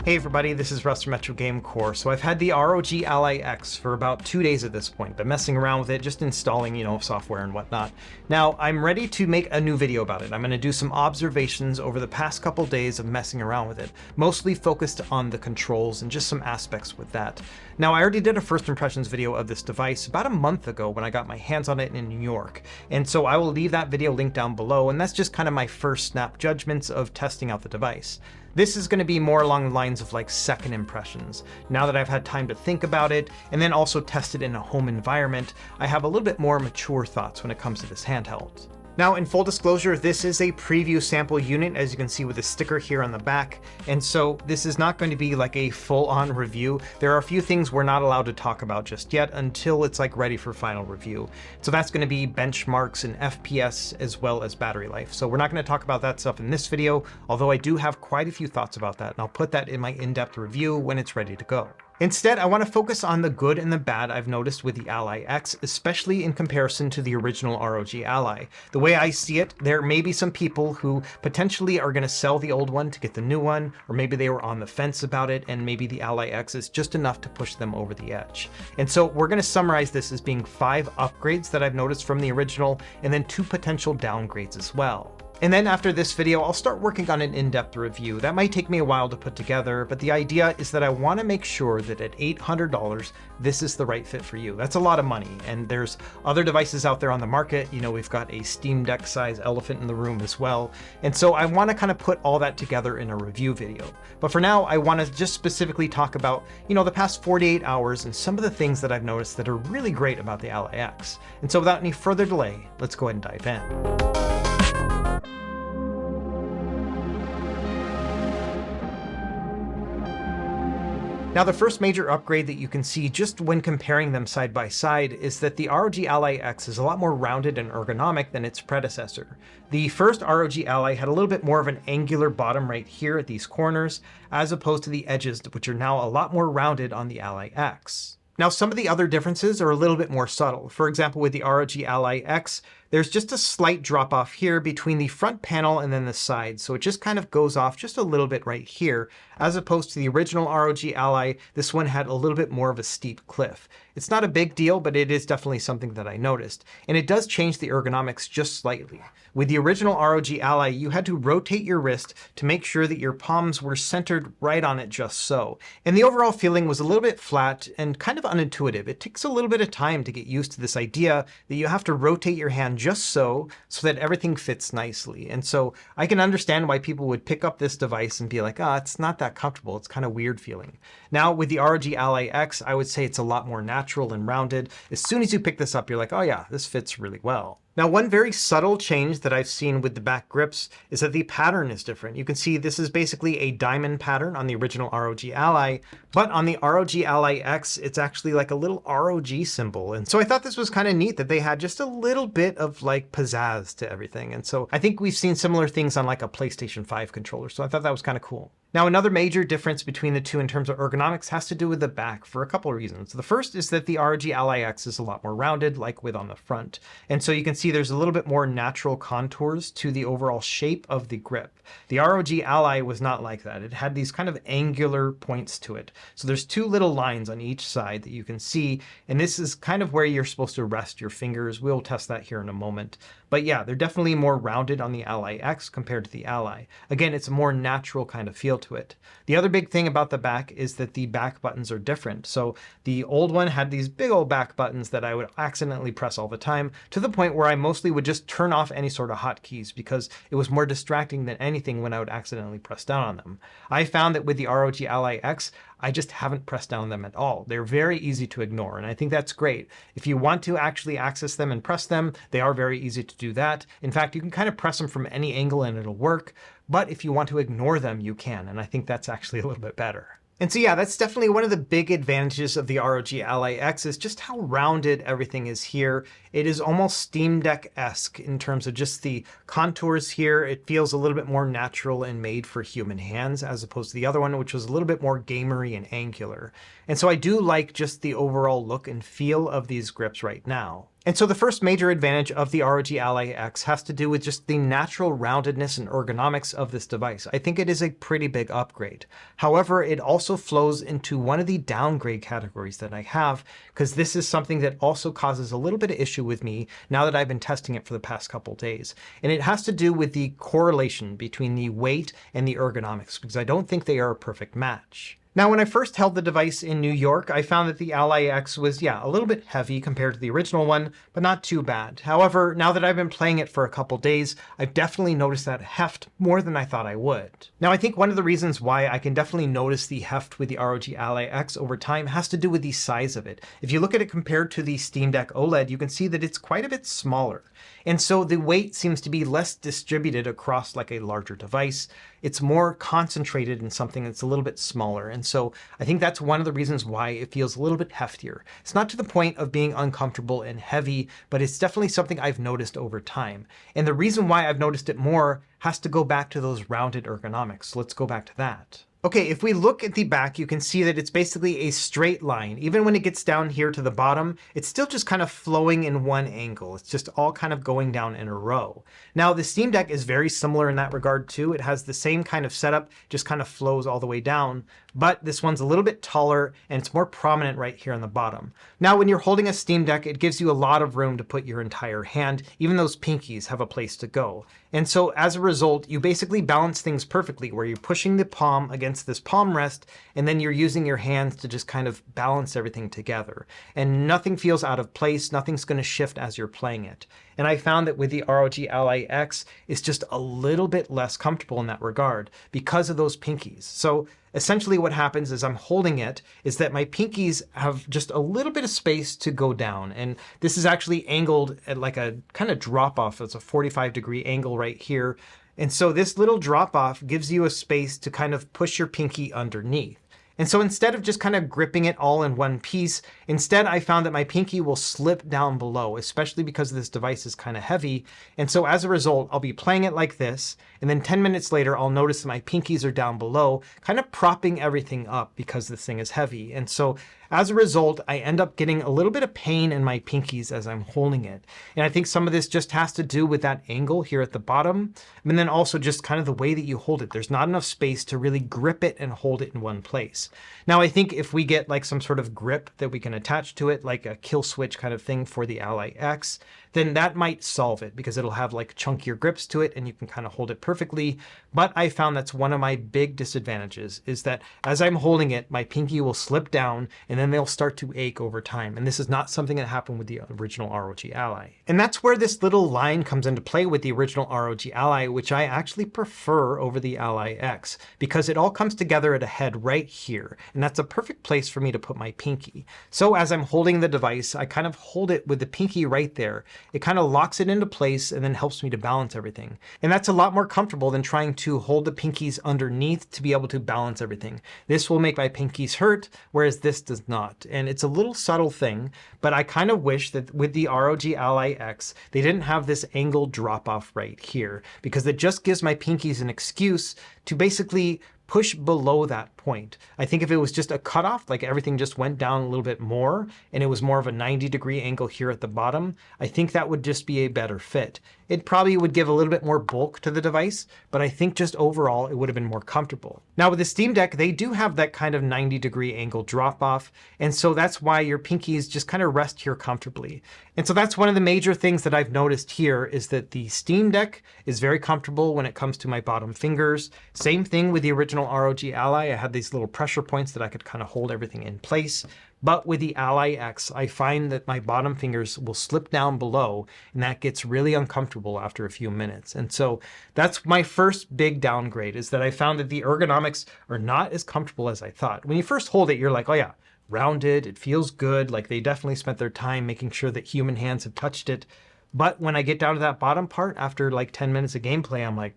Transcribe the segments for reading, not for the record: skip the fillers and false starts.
Hey everybody, this is Russ from Metro Game Core. So I've had the ROG Ally X for about 2 days at this point. Been messing around with it, just installing, software and whatnot. Now I'm ready to make a new video about it. I'm going to do some observations over the past couple days of messing around with it, mostly focused on the controls and just some aspects with that. Now I already did a first impressions video of this device about a month ago when I got my hands on it in New York. And so I will leave that video linked down below, and that's just kind of my first snap judgments of testing out the device. This is going to be more along the lines of like second impressions. Now that I've had time to think about it and then also test it in a home environment, I have a little bit more mature thoughts when it comes to this handheld. Now, in full disclosure, this is a preview sample unit, as you can see with the sticker here on the back. And so this is not going to be like a full-on review. There are a few things we're not allowed to talk about just yet until it's like ready for final review. So that's going to be benchmarks and FPS as well as battery life. So we're not going to talk about that stuff in this video, although I do have quite a few thoughts about that, and I'll put that in my in-depth review when it's ready to go. Instead, I want to focus on the good and the bad I've noticed with the Ally X, especially in comparison to the original ROG Ally. The way I see it, there may be some people who potentially are going to sell the old one to get the new one, or maybe they were on the fence about it, and maybe the Ally X is just enough to push them over the edge. And so we're going to summarize this as being 5 upgrades that I've noticed from the original, and then 2 potential downgrades as well. And then after this video, I'll start working on an in-depth review. That might take me a while to put together, but the idea is that I want to make sure that at $800, this is the right fit for you. That's a lot of money, and there's other devices out there on the market. We've got a Steam Deck size elephant in the room as well. And so I want to kind of put all that together in a review video. But for now, I want to just specifically talk about, the past 48 hours and some of the things that I've noticed that are really great about the Ally X. And so without any further delay, let's go ahead and dive in. Now, the first major upgrade that you can see just when comparing them side by side is that the ROG Ally X is a lot more rounded and ergonomic than its predecessor. The first ROG Ally had a little bit more of an angular bottom right here at these corners, as opposed to the edges, which are now a lot more rounded on the Ally X. Now, some of the other differences are a little bit more subtle. For example, with the ROG Ally X, there's just a slight drop off here between the front panel and then the side. So it just kind of goes off just a little bit right here, as opposed to the original ROG Ally. This one had a little bit more of a steep cliff. It's not a big deal, but it is definitely something that I noticed. And it does change the ergonomics just slightly. With the original ROG Ally, you had to rotate your wrist to make sure that your palms were centered right on it just so. And the overall feeling was a little bit flat and kind of unintuitive. It takes a little bit of time to get used to this idea that you have to rotate your hand just so that everything fits nicely. And so I can understand why people would pick up this device and be like, it's not that comfortable. It's kind of weird feeling. Now with the ROG Ally X, I would say it's a lot more natural and rounded. As soon as you pick this up, you're like, oh yeah, this fits really well. Now, one very subtle change that I've seen with the back grips is that the pattern is different. You can see this is basically a diamond pattern on the original ROG Ally, but on the ROG Ally X, it's actually like a little ROG symbol. And so I thought this was kind of neat that they had just a little bit of like pizzazz to everything. And so I think we've seen similar things on like a PlayStation 5 controller. So I thought that was kind of cool. Now, another major difference between the two in terms of ergonomics has to do with the back for a couple of reasons. The first is that the ROG Ally X is a lot more rounded, like with on the front. And so you can see there's a little bit more natural contours to the overall shape of the grip. The ROG Ally was not like that. It had these kind of angular points to it. So there's 2 little lines on each side that you can see. And this is kind of where you're supposed to rest your fingers. We'll test that here in a moment. But yeah, they're definitely more rounded on the Ally X compared to the Ally. Again, it's a more natural kind of feel to it. The other big thing about the back is that the back buttons are different. So the old one had these big old back buttons that I would accidentally press all the time, to the point where I mostly would just turn off any sort of hotkeys because it was more distracting than anything when I would accidentally press down on them. I found that with the ROG Ally X, I just haven't pressed down on them at all. They're very easy to ignore, and I think that's great. If you want to actually access them and press them, they are very easy to do that. In fact, you can kind of press them from any angle and it'll work. But if you want to ignore them, you can, and I think that's actually a little bit better. And so yeah, that's definitely one of the big advantages of the ROG Ally X is just how rounded everything is here. It is almost Steam Deck-esque in terms of just the contours here. It feels a little bit more natural and made for human hands as opposed to the other one, which was a little bit more gamery and angular. And so I do like just the overall look and feel of these grips right now. And so the first major advantage of the ROG Ally X has to do with just the natural roundedness and ergonomics of this device. I think it is a pretty big upgrade. However, it also flows into one of the downgrade categories that I have, because this is something that also causes a little bit of issue with me now that I've been testing it for the past couple days. And it has to do with the correlation between the weight and the ergonomics, because I don't think they are a perfect match. Now, when I first held the device in New York, I found that the Ally X was, a little bit heavy compared to the original one, but not too bad. However, now that I've been playing it for a couple days, I've definitely noticed that heft more than I thought I would. Now, I think one of the reasons why I can definitely notice the heft with the ROG Ally X over time has to do with the size of it. If you look at it compared to the Steam Deck OLED, you can see that it's quite a bit smaller. And so the weight seems to be less distributed across like a larger device. It's more concentrated in something that's a little bit smaller. And so I think that's one of the reasons why it feels a little bit heftier. It's not to the point of being uncomfortable and heavy, but it's definitely something I've noticed over time. And the reason why I've noticed it more has to go back to those rounded ergonomics. So let's go back to that. Okay, if we look at the back, you can see that it's basically a straight line. Even when it gets down here to the bottom, it's still just kind of flowing in one angle. It's just all kind of going down in a row. Now, the Steam Deck is very similar in that regard too. It has the same kind of setup, just kind of flows all the way down. But this one's a little bit taller and it's more prominent right here on the bottom. Now, when you're holding a Steam Deck, it gives you a lot of room to put your entire hand. Even those pinkies have a place to go. And so as a result, you basically balance things perfectly where you're pushing the palm against this palm rest, and then you're using your hands to just kind of balance everything together. And nothing feels out of place. Nothing's going to shift as you're playing it. And I found that with the ROG Ally X, it's just a little bit less comfortable in that regard because of those pinkies. So essentially what happens as I'm holding it is that my pinkies have just a little bit of space to go down. And this is actually angled at like a kind of drop off. It's a 45-degree angle right here. And so this little drop off gives you a space to kind of push your pinky underneath. And so instead of just kind of gripping it all in one piece, instead I found that my pinky will slip down below, especially because this device is kind of heavy. And so as a result, I'll be playing it like this, and then 10 minutes later, I'll notice that my pinkies are down below, kind of propping everything up because this thing is heavy. And so as a result, I end up getting a little bit of pain in my pinkies as I'm holding it. And I think some of this just has to do with that angle here at the bottom, and then also just kind of the way that you hold it. There's not enough space to really grip it and hold it in one place. Now, I think if we get like some sort of grip that we can attach to it, like a kill switch kind of thing for the Ally X, then that might solve it because it'll have like chunkier grips to it and you can kind of hold it perfectly. But I found that's one of my big disadvantages is that as I'm holding it, my pinky will slip down and then they'll start to ache over time. And this is not something that happened with the original ROG Ally. And that's where this little line comes into play with the original ROG Ally, which I actually prefer over the Ally X because it all comes together at a head right here. And that's a perfect place for me to put my pinky. So as I'm holding the device, I kind of hold it with the pinky right there. It kind of locks it into place and then helps me to balance everything. And that's a lot more comfortable than trying to hold the pinkies underneath to be able to balance everything. This will make my pinkies hurt, whereas this does not. And it's a little subtle thing, but I kind of wish that with the ROG Ally X, they didn't have this angled drop off right here because it just gives my pinkies an excuse to basically push below that point. I think if it was just a cutoff, like everything just went down a little bit more and it was more of a 90-degree angle here at the bottom, I think that would just be a better fit. It probably would give a little bit more bulk to the device, but I think just overall it would have been more comfortable. Now with the Steam Deck, they do have that kind of 90-degree angle drop off, and so that's why your pinkies just kind of rest here comfortably. And so that's one of the major things that I've noticed here is that the Steam Deck is very comfortable when it comes to my bottom fingers. Same thing with the original ROG Ally. I had these little pressure points that I could kind of hold everything in place. But with the Ally X, I find that my bottom fingers will slip down below, and that gets really uncomfortable after a few minutes. And so that's my first big downgrade, is that I found that the ergonomics are not as comfortable as I thought. When you first hold it, you're like, oh yeah, rounded, it feels good, like they definitely spent their time making sure that human hands have touched it. But when I get down to that bottom part, after like 10 minutes of gameplay, I'm like,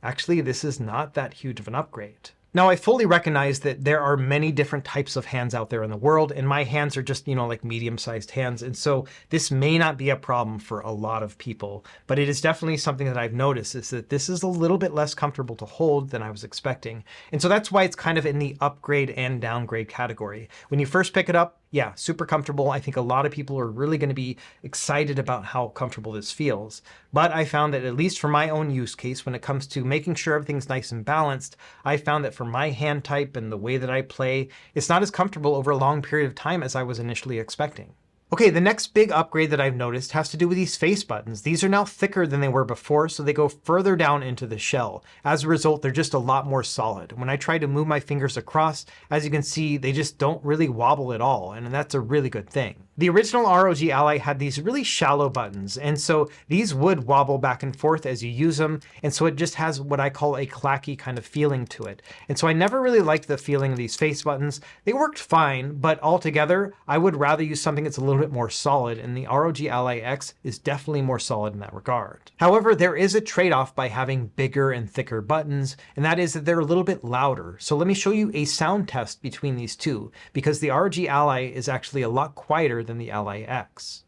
actually, this is not that huge of an upgrade. Now, I fully recognize that there are many different types of hands out there in the world, and my hands are just, like medium-sized hands. And so this may not be a problem for a lot of people, but it is definitely something that I've noticed is that this is a little bit less comfortable to hold than I was expecting. And so that's why it's kind of in the upgrade and downgrade category. When you first pick it up, Yeah, super comfortable. I think a lot of people are really going to be excited about how comfortable this feels. But I found that, at least for my own use case, when it comes to making sure everything's nice and balanced, I found that for my hand type and the way that I play, it's not as comfortable over a long period of time as I was initially expecting. Okay, the next big upgrade that I've noticed has to do with these face buttons. These are now thicker than they were before, so they go further down into the shell. As a result, they're just a lot more solid. When I try to move my fingers across, as you can see, they just don't really wobble at all, and that's a really good thing. The original ROG Ally had these really shallow buttons, and so these would wobble back and forth as you use them, and so it just has what I call a clacky kind of feeling to it. And so I never really liked the feeling of these face buttons. They worked fine, but altogether, I would rather use something that's a little bit more solid, and the ROG Ally X is definitely more solid in that regard. However, there is a trade-off by having bigger and thicker buttons, and that is that they're a little bit louder. So let me show you a sound test between these two, because the ROG Ally is actually a lot quieter than the Ally X.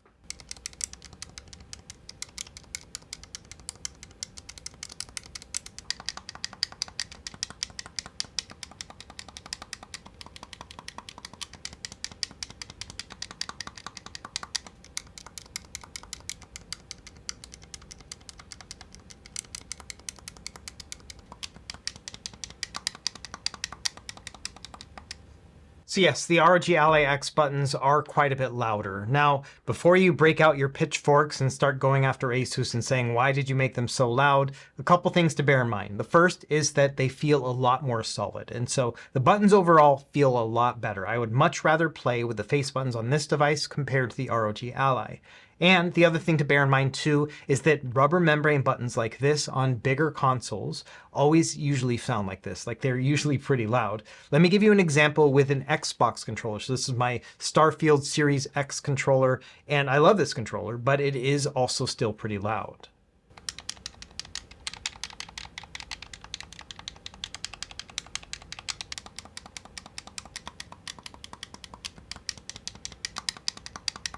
So yes, the ROG Ally X buttons are quite a bit louder. Now, before you break out your pitchforks and start going after Asus and saying, why did you make them so loud? A couple things to bear in mind. The first is that they feel a lot more solid. And so the buttons overall feel a lot better. I would much rather play with the face buttons on this device compared to the ROG Ally. And the other thing to bear in mind too is that rubber membrane buttons like this on bigger consoles always usually sound like this, like they're usually pretty loud. Let me give you an example with an Xbox controller. So this is my Starfield Series X controller, and I love this controller, but it is also still pretty loud.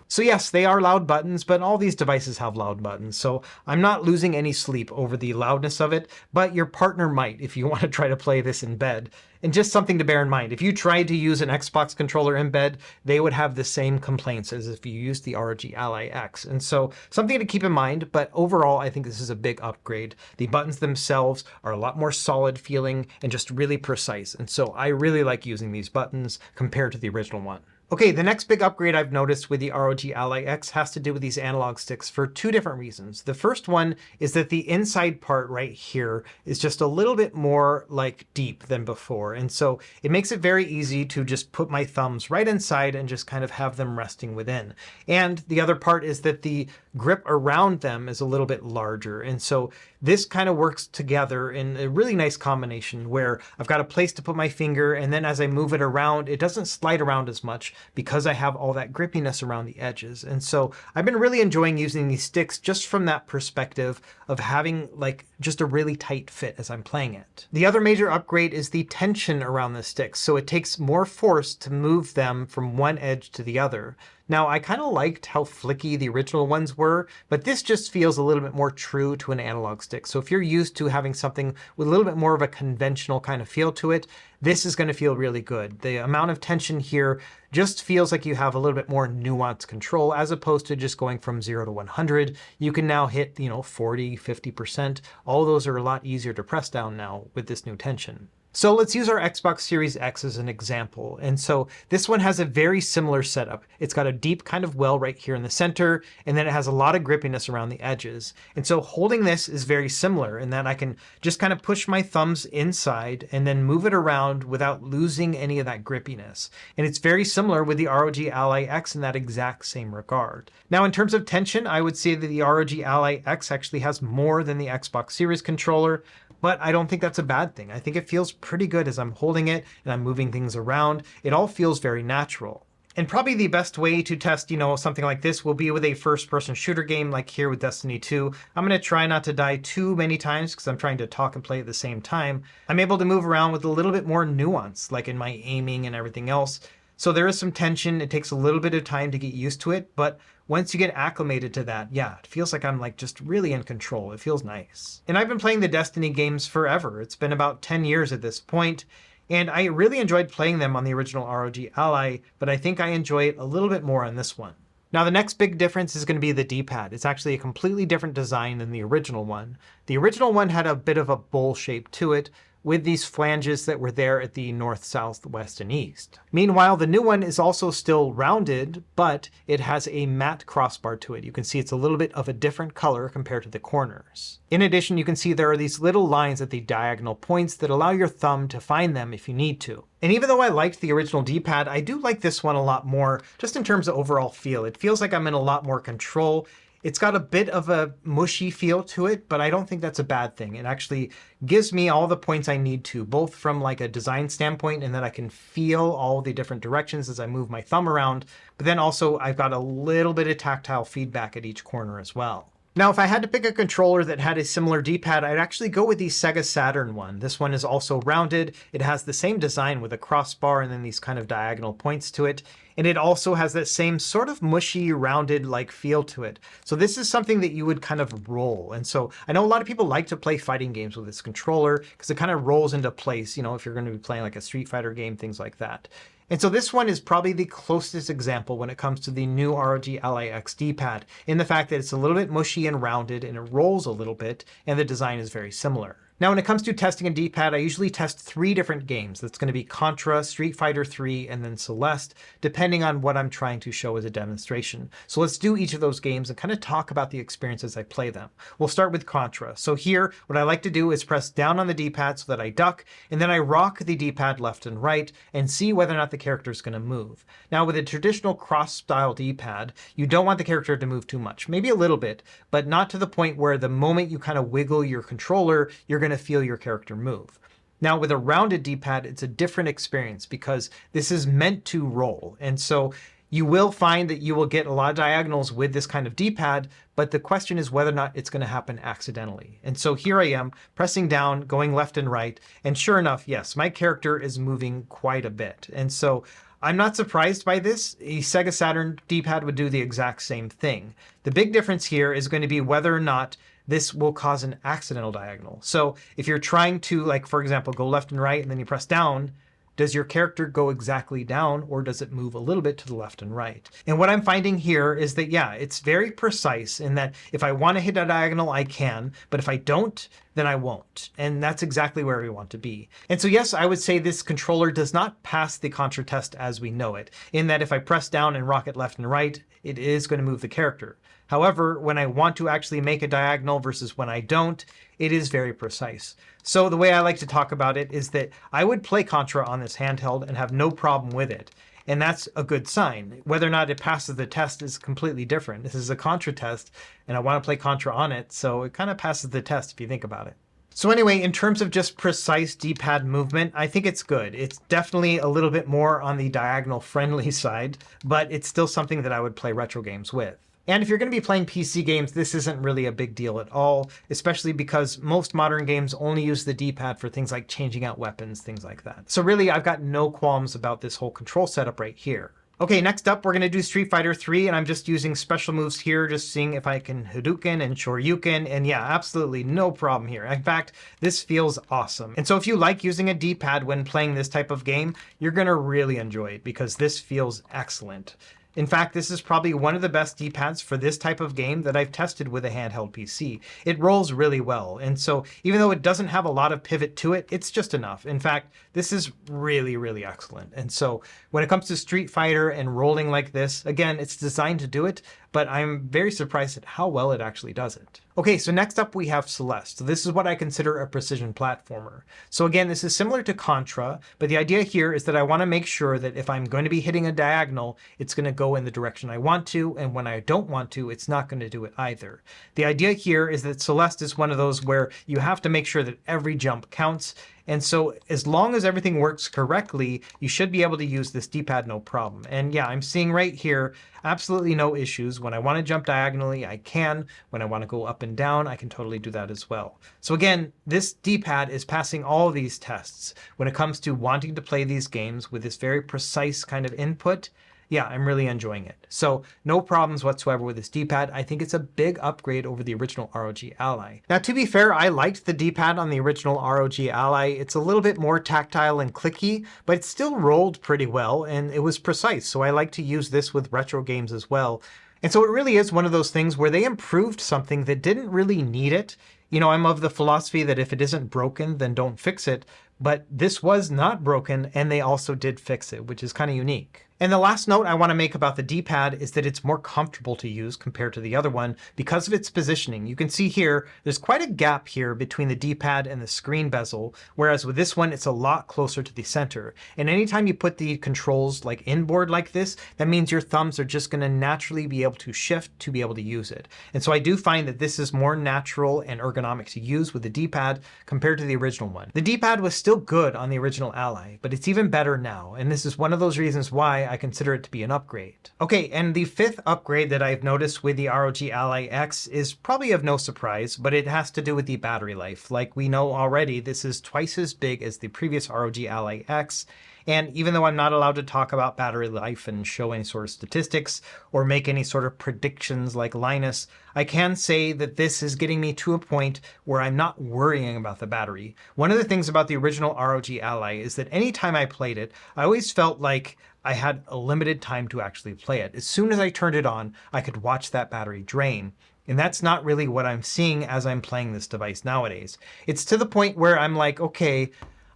So yes, they are loud buttons, but all these devices have loud buttons, so I'm not losing any sleep over the loudness of it, but your partner might if you want to try to play this in bed. And just something to bear in mind, if you tried to use an Xbox controller in bed, they would have the same complaints as if you used the ROG Ally X. And so something to keep in mind, but overall, I think this is a big upgrade. The buttons themselves are a lot more solid feeling and just really precise. And so I really like using these buttons compared to the original one. Okay, the next big upgrade I've noticed with the ROG Ally X has to do with these analog sticks for two different reasons. The first one is that the inside part right here is just a little bit more like deep than before. And so it makes it very easy to just put my thumbs right inside and just kind of have them resting within. And the other part is that the grip around them is a little bit larger. And so this kind of works together in a really nice combination where I've got a place to put my finger, and then as I move it around, it doesn't slide around as much because I have all that grippiness around the edges. And so I've been really enjoying using these sticks just from that perspective of having like just a really tight fit as I'm playing it. The other major upgrade is the tension around the sticks. So it takes more force to move them from one edge to the other. Now, I kind of liked how flicky the original ones were, but this just feels a little bit more true to an analog stick. So if you're used to having something with a little bit more of a conventional kind of feel to it, this is going to feel really good. The amount of tension here just feels like you have a little bit more nuanced control as opposed to just going from 0 to 100. You can now hit, 40, 50%. All those are a lot easier to press down now with this new tension. So let's use our Xbox Series X as an example. And so this one has a very similar setup. It's got a deep kind of well right here in the center, and then it has a lot of grippiness around the edges. And so holding this is very similar in that I can just kind of push my thumbs inside and then move it around without losing any of that grippiness. And it's very similar with the ROG Ally X in that exact same regard. Now, in terms of tension, I would say that the ROG Ally X actually has more than the Xbox Series controller, but I don't think that's a bad thing. I think it feels pretty good as I'm holding it and I'm moving things around. It all feels very natural. And probably the best way to test, something like this will be with a first-person shooter game like here with Destiny 2. I'm going to try not to die too many times because I'm trying to talk and play at the same time. I'm able to move around with a little bit more nuance, like in my aiming and everything else. So there is some tension. It takes a little bit of time to get used to it, but once you get acclimated to that, yeah, it feels like I'm like just really in control. It feels nice. And I've been playing the Destiny games forever. It's been about 10 years at this point. And I really enjoyed playing them on the original ROG Ally, but I think I enjoy it a little bit more on this one. Now the next big difference is going to be the D-pad. It's actually a completely different design than the original one. The original one had a bit of a bowl shape to it, with these flanges that were there at the north, south, west, and east. Meanwhile, the new one is also still rounded, but it has a matte crossbar to it. You can see it's a little bit of a different color compared to the corners. In addition, you can see there are these little lines at the diagonal points that allow your thumb to find them if you need to. And even though I liked the original D-pad, I do like this one a lot more, just in terms of overall feel. It feels like I'm in a lot more control. It's got a bit of a mushy feel to it, but I don't think that's a bad thing. It actually gives me all the points I need to, both from like a design standpoint and that I can feel all the different directions as I move my thumb around, but then also I've got a little bit of tactile feedback at each corner as well. Now, if I had to pick a controller that had a similar D-pad, I'd actually go with the SEGA Saturn one. This one is also rounded. It has the same design with a crossbar and then these kind of diagonal points to it. And it also has that same sort of mushy, rounded like feel to it. So this is something that you would kind of roll. And so I know a lot of people like to play fighting games with this controller because it kind of rolls into place, you know, if you're going to be playing like a Street Fighter game, things like that. And so this one is probably the closest example when it comes to the new ROG Ally X D-pad, in the fact that it's a little bit mushy and rounded and it rolls a little bit, and the design is very similar. Now, when it comes to testing a D-pad, I usually test 3 different games. That's going to be Contra, Street Fighter 3, and then Celeste, depending on what I'm trying to show as a demonstration. So let's do each of those games and kind of talk about the experience as I play them. We'll start with Contra. So here, what I like to do is press down on the D-pad so that I duck, and then I rock the D-pad left and right and see whether or not the character is going to move. Now, with a traditional cross-style D-pad, you don't want the character to move too much. Maybe a little bit, but not to the point where the moment you kind of wiggle your controller, you're going to feel your character move. Now with a rounded D-pad, it's a different experience because this is meant to roll. And so you will find that you will get a lot of diagonals with this kind of D-pad, but the question is whether or not it's going to happen accidentally. And so here I am pressing down, going left and right. And sure enough, yes, my character is moving quite a bit. And so I'm not surprised by this. A SEGA Saturn D-pad would do the exact same thing. The big difference here is going to be whether or not this will cause an accidental diagonal. So if you're trying to, like, for example, go left and right and then you press down, does your character go exactly down or does it move a little bit to the left and right? And what I'm finding here is that, yeah, it's very precise in that if I want to hit a diagonal, I can, but if I don't, then I won't. And that's exactly where we want to be. And so yes, I would say this controller does not pass the Contra test as we know it, in that if I press down and rock it left and right, it is going to move the character. However, when I want to actually make a diagonal versus when I don't, it is very precise. So the way I like to talk about it is that I would play Contra on this handheld and have no problem with it. And that's a good sign. Whether or not it passes the test is completely different. This is a Contra test, and I want to play Contra on it, so it kind of passes the test if you think about it. So anyway, in terms of just precise D-pad movement, I think it's good. It's definitely a little bit more on the diagonal friendly side, but it's still something that I would play retro games with. And if you're going to be playing PC games, this isn't really a big deal at all, especially because most modern games only use the D-pad for things like changing out weapons, things like that. So really, I've got no qualms about this whole control setup right here. Okay, next up, we're going to do Street Fighter 3, and I'm just using special moves here, just seeing if I can Hadouken and Shoryuken, and yeah, absolutely no problem here. In fact, this feels awesome. And so if you like using a D-pad when playing this type of game, you're going to really enjoy it because this feels excellent. In fact, this is probably one of the best D-pads for this type of game that I've tested with a handheld PC. It rolls really well, and so even though it doesn't have a lot of pivot to it, it's just enough. In fact, this is really, really excellent. And so when it comes to Street Fighter and rolling like this, again, it's designed to do it, but I'm very surprised at how well it actually does it. Okay, so next up we have Celeste. So this is what I consider a precision platformer. So again, this is similar to Contra, but the idea here is that I want to make sure that if I'm going to be hitting a diagonal, it's going to go in the direction I want to, and when I don't want to, it's not going to do it either. The idea here is that Celeste is one of those where you have to make sure that every jump counts, and so as long as everything works correctly, you should be able to use this D-pad no problem. And yeah, I'm seeing right here, absolutely no issues. When I want to jump diagonally, I can. When I want to go up and down, I can totally do that as well. So again, this D-pad is passing all of these tests when it comes to wanting to play these games with this very precise kind of input. Yeah, I'm really enjoying it. So no problems whatsoever with this D-pad. I think it's a big upgrade over the original ROG Ally. Now, to be fair, I liked the D-pad on the original ROG Ally. It's a little bit more tactile and clicky, but it still rolled pretty well and it was precise. So I like to use this with retro games as well. And so it really is one of those things where they improved something that didn't really need it. You know, I'm of the philosophy that if it isn't broken, then don't fix it. But this was not broken and they also did fix it, which is kind of unique. And the last note I want to make about the D-pad is that it's more comfortable to use compared to the other one because of its positioning. You can see here, there's quite a gap here between the D-pad and the screen bezel, whereas with this one, it's a lot closer to the center. And anytime you put the controls like inboard like this, that means your thumbs are just going to naturally be able to shift to be able to use it. And so I do find that this is more natural and ergonomic to use with the D-pad compared to the original one. The D-pad was still good on the original Ally, but it's even better now. And this is one of those reasons why I consider it to be an upgrade. Okay, and the fifth upgrade that I've noticed with the ROG Ally X is probably of no surprise, but it has to do with the battery life. Like we know already, this is twice as big as the previous ROG Ally X. And even though I'm not allowed to talk about battery life and show any sort of statistics or make any sort of predictions like Linus, I can say that this is getting me to a point where I'm not worrying about the battery. One of the things about the original ROG Ally is that anytime I played it, I always felt like I had a limited time to actually play it. As soon as I turned it on, I could watch that battery drain. And that's not really what I'm seeing as I'm playing this device nowadays. It's to the point where I'm like, okay,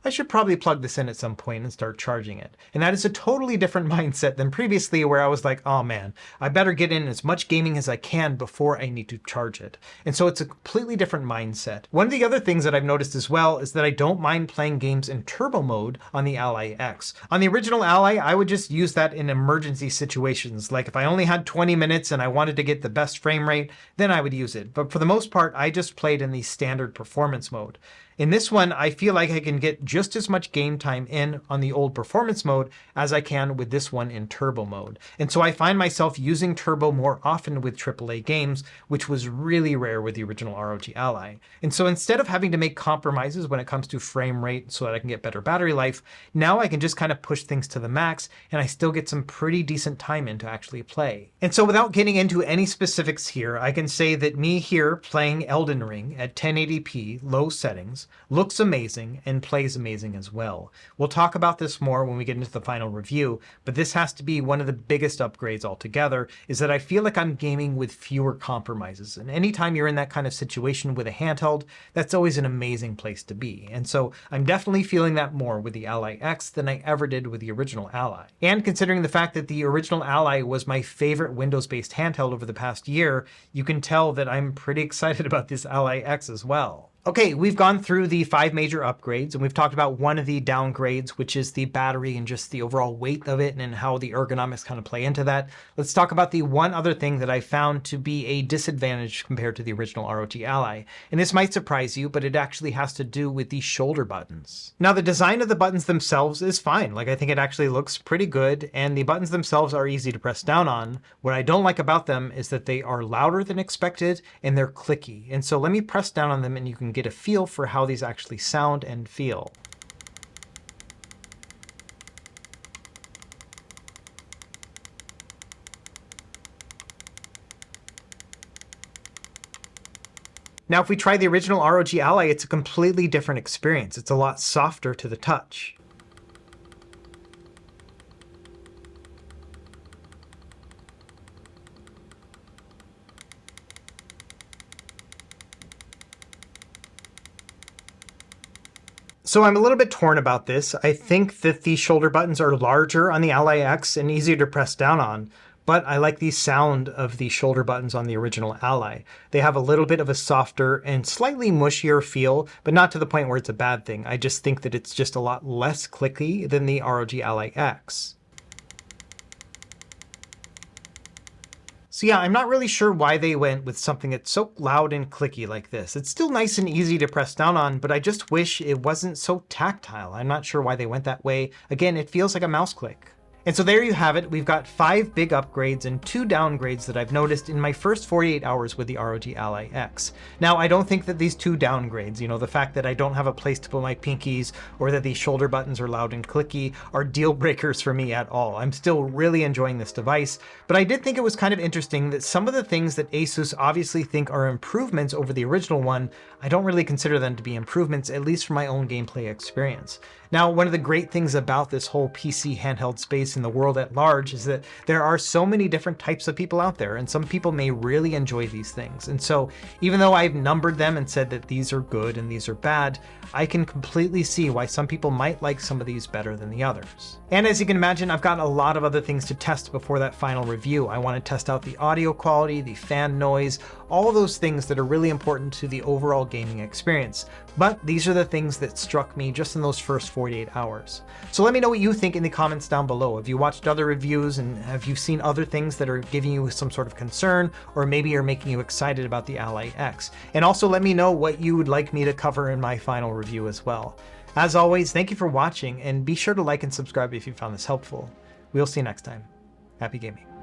I should probably plug this in at some point and start charging it. And that is a totally different mindset than previously where I was like, oh man, I better get in as much gaming as I can before I need to charge it. And so it's a completely different mindset. One of the other things that I've noticed as well is that I don't mind playing games in turbo mode on the Ally X. On the original Ally, I would just use that in emergency situations. Like if I only had 20 minutes and I wanted to get the best frame rate, then I would use it. But for the most part, I just played in the standard performance mode. In this one, I feel like I can get just as much game time in on the old performance mode as I can with this one in turbo mode. And so I find myself using turbo more often with AAA games, which was really rare with the original ROG Ally. And so instead of having to make compromises when it comes to frame rate so that I can get better battery life, now I can just kind of push things to the max and I still get some pretty decent time in to actually play. And so without getting into any specifics here, I can say that me here playing Elden Ring at 1080p low settings looks amazing and plays amazing as well. We'll talk about this more when we get into the final review, but this has to be one of the biggest upgrades altogether, is that I feel like I'm gaming with fewer compromises. And anytime you're in that kind of situation with a handheld, that's always an amazing place to be. And so I'm definitely feeling that more with the Ally X than I ever did with the original Ally. And considering the fact that the original Ally was my favorite Windows-based handheld over the past year, you can tell that I'm pretty excited about this Ally X as well. Okay, we've gone through the 5 major upgrades and we've talked about one of the downgrades, which is the battery and just the overall weight of it and how the ergonomics kind of play into that. Let's talk about the one other thing that I found to be a disadvantage compared to the original ROG Ally. And this might surprise you, but it actually has to do with the shoulder buttons. Now, the design of the buttons themselves is fine. Like, I think it actually looks pretty good and the buttons themselves are easy to press down on. What I don't like about them is that they are louder than expected and they're clicky. And so let me press down on them and you can get a feel for how these actually sound and feel. Now, if we try the original ROG Ally, it's a completely different experience. It's a lot softer to the touch. So I'm a little bit torn about this. I think that the shoulder buttons are larger on the Ally X and easier to press down on, but I like the sound of the shoulder buttons on the original Ally. They have a little bit of a softer and slightly mushier feel, but not to the point where it's a bad thing. I just think that it's just a lot less clicky than the ROG Ally X. So yeah, I'm not really sure why they went with something that's so loud and clicky like this. It's still nice and easy to press down on, but I just wish it wasn't so tactile. I'm not sure why they went that way. Again, it feels like a mouse click. And so there you have it. We've got 5 big upgrades and 2 downgrades that I've noticed in my first 48 hours with the ROG Ally X. Now, I don't think that these 2 downgrades, the fact that I don't have a place to put my pinkies or that these shoulder buttons are loud and clicky, are deal breakers for me at all. I'm still really enjoying this device, but I did think it was kind of interesting that some of the things that Asus obviously think are improvements over the original one, I don't really consider them to be improvements, at least for my own gameplay experience. Now, one of the great things about this whole PC handheld space in the world at large is that there are so many different types of people out there, and some people may really enjoy these things. And so even though I've numbered them and said that these are good and these are bad, I can completely see why some people might like some of these better than the others. And as you can imagine, I've got a lot of other things to test before that final review. I want to test out the audio quality, the fan noise, all of those things that are really important to the overall gaming experience. But these are the things that struck me just in those first 48 hours. So let me know what you think in the comments down below. Have you watched other reviews and have you seen other things that are giving you some sort of concern, or maybe are making you excited about the Ally X? And also let me know what you would like me to cover in my final review as well. As always, thank you for watching, and be sure to like and subscribe if you found this helpful. We'll see you next time. Happy gaming.